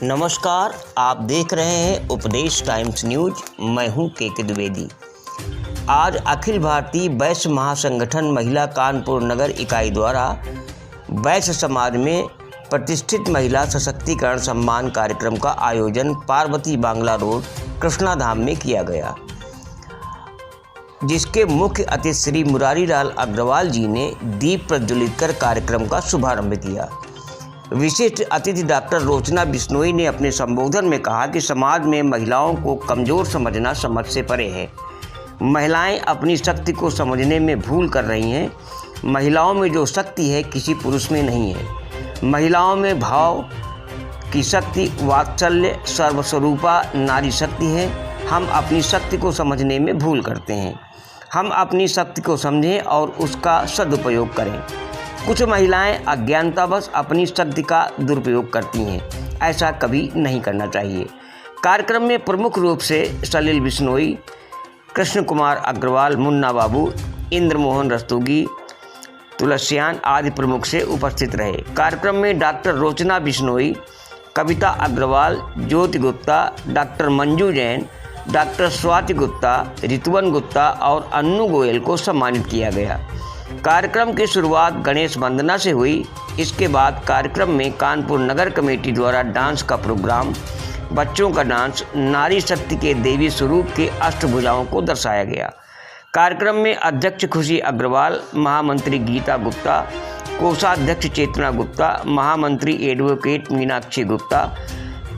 नमस्कार, आप देख रहे हैं उपदेश टाइम्स न्यूज। मैं हूं के द्विवेदी। आज अखिल भारतीय वैश्य महासंगठन महिला कानपुर नगर इकाई द्वारा वैश्य समाज में प्रतिष्ठित महिला सशक्तिकरण सम्मान कार्यक्रम का आयोजन पार्वती बांग्ला रोड कृष्णा धाम में किया गया, जिसके मुख्य अतिथि श्री मुरारी लाल अग्रवाल जी ने दीप प्रज्वलित कर कार्यक्रम का शुभारंभ किया। विशिष्ट अतिथि डॉक्टर रोचना बिश्नोई ने अपने संबोधन में कहा कि समाज में महिलाओं को कमज़ोर समझना समझ से परे है। महिलाएं अपनी शक्ति को समझने में भूल कर रही हैं। महिलाओं में जो शक्ति है किसी पुरुष में नहीं है। महिलाओं में भाव की शक्ति, वात्सल्य, सर्वस्वरूपा नारी शक्ति है। हम अपनी शक्ति को समझने में भूल करते हैं। हम अपनी शक्ति को समझें और उसका सदुपयोग करें। कुछ महिलाएं अज्ञानतावश अपनी शक्ति का दुरुपयोग करती हैं, ऐसा कभी नहीं करना चाहिए। कार्यक्रम में प्रमुख रूप से सलिल बिश्नोई, कृष्ण कुमार अग्रवाल, मुन्ना बाबू, इंद्र मोहन रस्तोगी, तुलसियान आदि प्रमुख से उपस्थित रहे। कार्यक्रम में डॉक्टर रोचना बिश्नोई, कविता अग्रवाल, ज्योति गुप्ता, डॉक्टर मंजू जैन, डॉक्टर स्वाति गुप्ता, ऋतुवन गुप्ता और अन्नू गोयल को सम्मानित किया गया। कार्यक्रम की शुरुआत गणेश वंदना से हुई। इसके बाद कार्यक्रम में कानपुर नगर कमेटी द्वारा डांस का प्रोग्राम, बच्चों का डांस, नारी शक्ति के देवी स्वरूप के अष्टभुजाओं को दर्शाया गया। कार्यक्रम में अध्यक्ष खुशी अग्रवाल, महामंत्री गीता गुप्ता, कोषाध्यक्ष चेतना गुप्ता, महामंत्री एडवोकेट मीनाक्षी गुप्ता,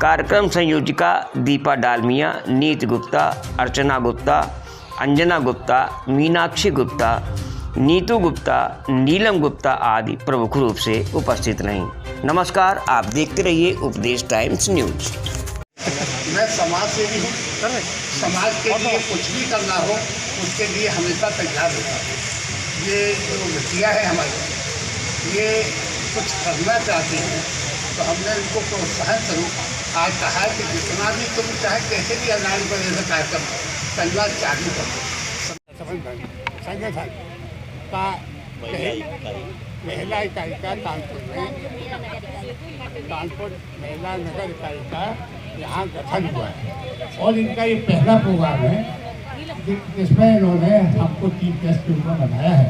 कार्यक्रम संयोजिका दीपा डालमिया, नीत गुप्ता, अर्चना गुप्ता, अंजना गुप्ता, मीनाक्षी गुप्ता, नीतू गुप्ता, नीलम गुप्ता आदि प्रमुख रूप से उपस्थित रहीं। नमस्कार, आप देखते रहिए उपदेश टाइम्स न्यूज। मैं समाज सेवी हूँ। समाज के लिए कुछ भी करना हो उसके लिए हमेशा तैयार होता हूँ। ये जो बेटियाँ हैं हमारी, ये कुछ करना चाहती हैं तो हमने इनको प्रोत्साहन स्वरूप आज कहा है कि जितना भी तुम चाहे कैसे भी अनाज पर ऐसा कार्यक्रम करना चालू करो। संगठन का महिला इकाई का कानपुर महिला नगर इकाई का यहाँ गठन हुआ है और इनका ये पहला प्रोग्राम है जिसमें इन्होंने हमको चीफ गेस्ट के रूप में बनाया है।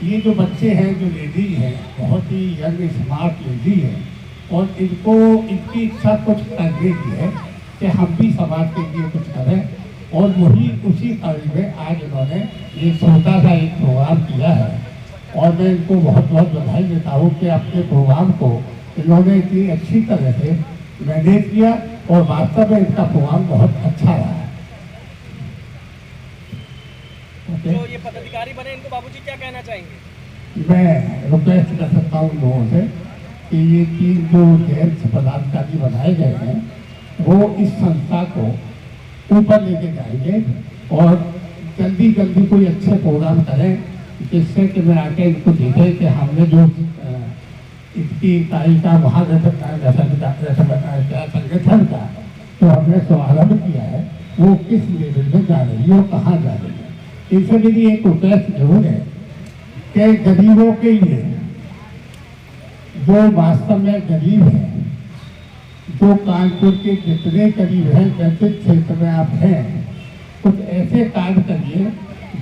ये जो बच्चे हैं, जो लेडीज हैं, बहुत ही यंग स्मार्ट लेडी है और इनको इनकी इच्छा कुछ करने की है कि हम भी समाज के लिए कुछ करें और वही उसी कार्य में आज इन्होंने ये छोटा सा एक प्रोग्राम किया है और मैं इनको बहुत बहुत बधाई देता हूँ कि अपने प्रोग्राम को इन्होंने इतनी अच्छी तरह से मैनेज किया और वास्तव में इनका प्रोग्राम बहुत अच्छा रहा है। जो ये पदाधिकारी बने, इनको बाबूजी क्या कहना चाहेंगे? मैं रिक्वेस्ट कर सकता हूँ लोगों से कि ये 3 जो जेंट्स पदाधिकारी बनाए गए हैं वो इस संस्था को ऊपर लेके जाएंगे और जल्दी जल्दी कोई अच्छे प्रोग्राम करें जिससे कि मैं आके इनको देखे कि हमने जो इसकी इकाई का संगठन का जो हमने शुभारंभ किया है वो किस लेवल में जा रही है और कहाँ जा रही है। इनसे मेरी एक रिक्वेस्ट जरूर है कि गरीबों के लिए, जो वास्तव में गरीब है, जो कानपुर के जितने करीब हैं, जैसे क्षेत्र में आप हैं, कुछ ऐसे कार्य करिए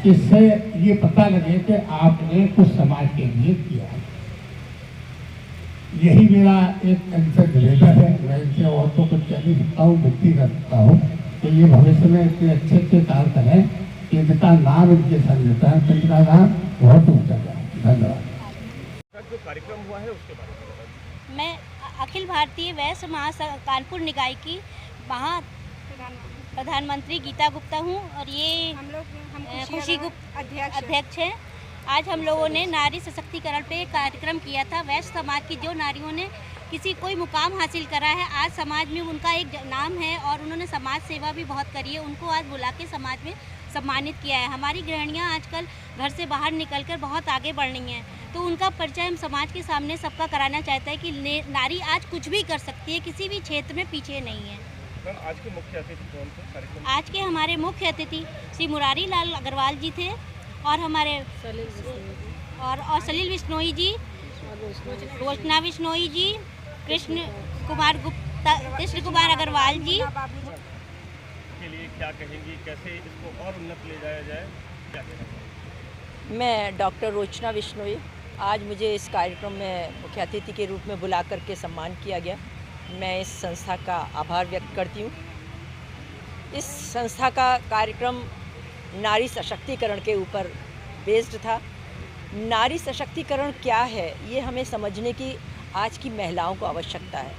जिससे ये पता लगे कि आपने कुछ समाज के लिए किया है। यही मेरा एक इनसे निवेदन है। मैं इनसे और तो कुछ कह नहीं सकता हूँ, विनती कर सकता हूँ कि ये भविष्य में इतने अच्छे अच्छे कार्य करें कि इनका नाम, इनके संगठन, इनका नाम बहुत ऊँचा जाए। धन्यवाद। जो कार्यक्रम हुआ है उसके बारे में मैं अखिल भारतीय वैश्य कानपुर निकाय की प्रधानमंत्री गीता गुप्ता हूँ और ये खुशी गुप्ता अध्यक्ष हैं। आज हम लोगों ने नारी सशक्तिकरण पे कार्यक्रम किया था। वैश्य समाज की जो नारियों ने कोई मुकाम हासिल करा है, आज समाज में उनका एक नाम है और उन्होंने समाज सेवा भी बहुत करी है। उनको आज बुला के समाज में सम्मानित किया है। हमारी गृहिणियाँ आजकल घर से बाहर निकलकर बहुत आगे बढ़ रही हैं, तो उनका परिचय हम समाज के सामने सबका कराना चाहता है कि नारी आज कुछ भी कर सकती है, किसी भी क्षेत्र में पीछे नहीं है। आज के मुख्य अतिथि कौन थे? आज के हमारे मुख्य अतिथि श्री मुरारी लाल अग्रवाल जी थे और हमारे सलिल बिश्नोई जी, रोचना बिश्नोई जी, कृष्ण कुमार कृष्ण कुमार अग्रवाल जी। के लिए क्या कहेंगी, कैसे इसको और उन्नत ले जाया जाए, क्या कहेंगे? मैं डॉक्टर रोचना बिश्नोई, आज मुझे इस कार्यक्रम में मुख्य अतिथि के रूप में बुला करके सम्मान किया गया। मैं इस संस्था का आभार व्यक्त करती हूँ। इस संस्था का कार्यक्रम नारी सशक्तिकरण के ऊपर बेस्ड था। नारी सशक्तिकरण क्या है ये हमें समझने की आज की महिलाओं को आवश्यकता है,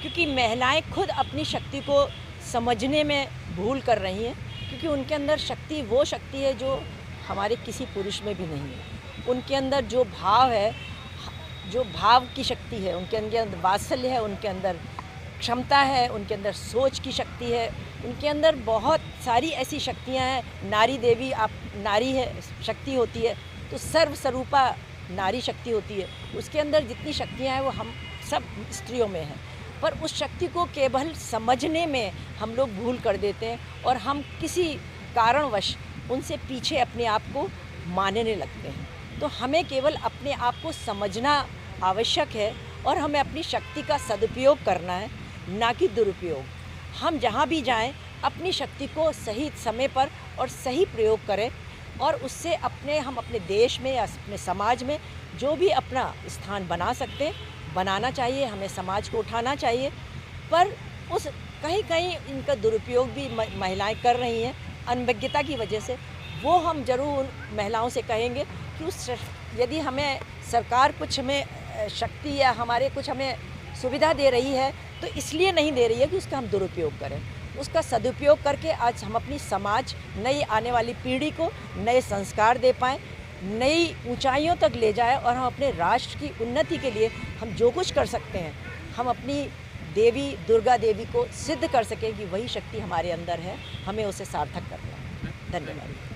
क्योंकि महिलाएं खुद अपनी शक्ति को समझने में भूल कर रही हैं, क्योंकि उनके अंदर शक्ति वो शक्ति है जो हमारे किसी पुरुष में भी नहीं है। उनके अंदर जो भाव है, जो भाव की शक्ति है, उनके अंदर वात्सल्य है, उनके अंदर क्षमता है, उनके अंदर सोच की शक्ति है, उनके अंदर बहुत सारी ऐसी शक्तियां हैं। नारी देवी आप नारी है शक्ति होती है तो सर्वस्वरूपा नारी शक्ति होती है। उसके अंदर जितनी शक्तियां हैं वो हम सब स्त्रियों में हैं, पर उस शक्ति को केवल समझने में हम लोग भूल कर देते हैं और हम किसी कारणवश उनसे पीछे अपने आप को मानने लगते हैं। तो हमें केवल अपने आप को समझना आवश्यक है और हमें अपनी शक्ति का सदुपयोग करना है, ना कि दुरुपयोग। हम जहाँ भी जाएं अपनी शक्ति को सही समय पर और सही प्रयोग करें और उससे हम अपने देश में या अपने समाज में जो भी अपना स्थान बना सकते हैं बनाना चाहिए। हमें समाज को उठाना चाहिए, पर उस कहीं इनका दुरुपयोग भी महिलाएं कर रही हैं अनभिज्ञता की वजह से। वो हम जरूर उन महिलाओं से कहेंगे कि यदि हमें सरकार कुछ हमें शक्ति या हमारे कुछ हमें सुविधा दे रही है तो इसलिए नहीं दे रही है कि उसका हम दुरुपयोग करें। उसका सदुपयोग करके आज हम अपनी समाज, नई आने वाली पीढ़ी को नए संस्कार दे पाएँ, नई ऊंचाइयों तक ले जाए और हम अपने राष्ट्र की उन्नति के लिए हम जो कुछ कर सकते हैं हम अपनी देवी दुर्गा देवी को सिद्ध कर सकें कि वही शक्ति हमारे अंदर है, हमें उसे सार्थक करना है। धन्यवाद।